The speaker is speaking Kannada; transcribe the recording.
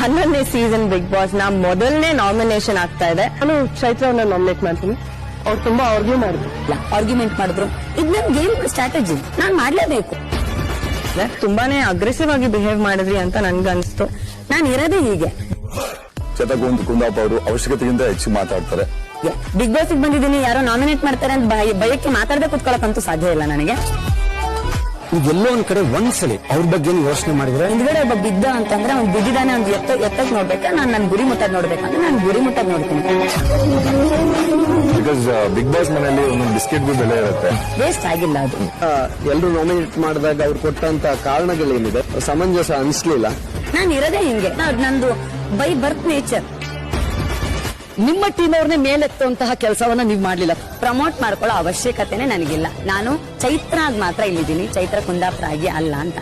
11ನೇ ಸೀಸನ್ ಬಿಗ್ ಬಾಸ್ ನ ಮೊದಲನೇ ನಾಮಿನೇಷನ್ ಆಗ್ತಾ ಇದೆ. ನಾನು ಚೈತ್ರವನ್ನ ನಾಮಿನೇಟ್ ಮಾಡ್ತೀನಿ. ಅವ್ರು ತುಂಬಾ ಆರ್ಗ್ಯುಮೆಂಟ್ ಮಾಡಿದ್ರು. ಇದು ನನ್ ಗೇಮ್ ಸ್ಟ್ರಾಟಜಿ, ನಾನ್ ಮಾಡ್ಲೇಬೇಕು. ತುಂಬಾನೇ ಅಗ್ರೆಸಿವ್ ಆಗಿ ಬಿಹೇವ್ ಮಾಡಿದ್ರಿ ಅಂತ ನನ್ಗನ್ಸ್ತು. ನಾನು ಇರೋದೇ ಹೀಗೆ. ಕುಂದಾಪ್ ಅವರು ಅವಶ್ಯಕತೆಗಿಂತ ಹೆಚ್ಚು ಮಾತಾಡ್ತಾರೆ. ಬಿಗ್ ಬಾಸ್ ಬಂದಿದ್ದೀನಿ, ಯಾರೋ ನಾಮಿನೇಟ್ ಮಾಡ್ತಾರೆ ಅಂತ ಭಯಕ್ಕೆ ಮಾತಾಡದೆ ಕುತ್ಕೊಳ್ಳೋಕಂತೂ ಸಾಧ್ಯ ಇಲ್ಲ ನನಗೆ. ಎಲ್ಲೋ ಒಂದ್ ಕಡೆ ಒಂದ್ಸಲಿ ಅವ್ರ ಬಗ್ಗೆ ಯೋಚನೆ ಮಾಡಿದ್ರೆ, ಹಿಂದ್ಗಡೆ ಒಬ್ಬ ಬಿದ್ದ ಅಂತಂದ್ರೆ ಅವ್ನು ಬಿದ್ದಿದ್ದಾನೆ, ಅವ್ನು ಎತ್ತಕ್ ನೋಡ್ಬೇಕಾ, ನಾನು ಗುರಿ ಮುಟ್ಟದ್ ನೋಡ್ಬೇಕಂದ್ರೆ ನಾನು ಗುರಿ ಮುಟ್ಟದ್ ನೋಡ್ತೀನಿ. ಬಿಕಾಸ್ ಬಿಗ್ ಬಾಸ್ ಮನೆಯಲ್ಲಿ ಒಂದೊಂದು ಬಿಸ್ಕೆಟ್ಗೂ ಬೆಲೆ ಇರುತ್ತೆ. ವೇಸ್ಟ್ ಆಗಿಲ್ಲ ಅದು. ಎಲ್ಲರೂ ನಾಮಿನೇಟ್ ಮಾಡಿದಾಗ ಅವ್ರು ಕೊಟ್ಟಂತ ಕಾರಣಗಳೇನಿದೆ ಸಮಂಜಸ ಅನ್ಸ್ಲಿಲ್ಲ. ನಾನು ಇರೋದೇ ಹಿಂಗೆ, ನಂದು ಬೈ ಬರ್ತ್ ನೇಚರ್. ನಿಮ್ಮ ಟೀಮ್ ಅವ್ರನ್ನೇ ಮೇಲೆತ್ತುವಂತಹ ಕೆಲಸವನ್ನ ನೀವು ಮಾಡ್ಲಿಲ್ಲ. ಪ್ರಮೋಟ್ ಮಾಡ್ಕೊಳ್ಳೋ ಅವಶ್ಯಕತೆನೆ ನನಗಿಲ್ಲ. ನಾನು ಚೈತ್ರ ಆಗಿ ಮಾತ್ರ ಇಲ್ಲಿದ್ದೀನಿ, ಚೈತ್ರ ಕುಂದಾಪುರ ಆಗಿ ಅಲ್ಲ ಅಂತ.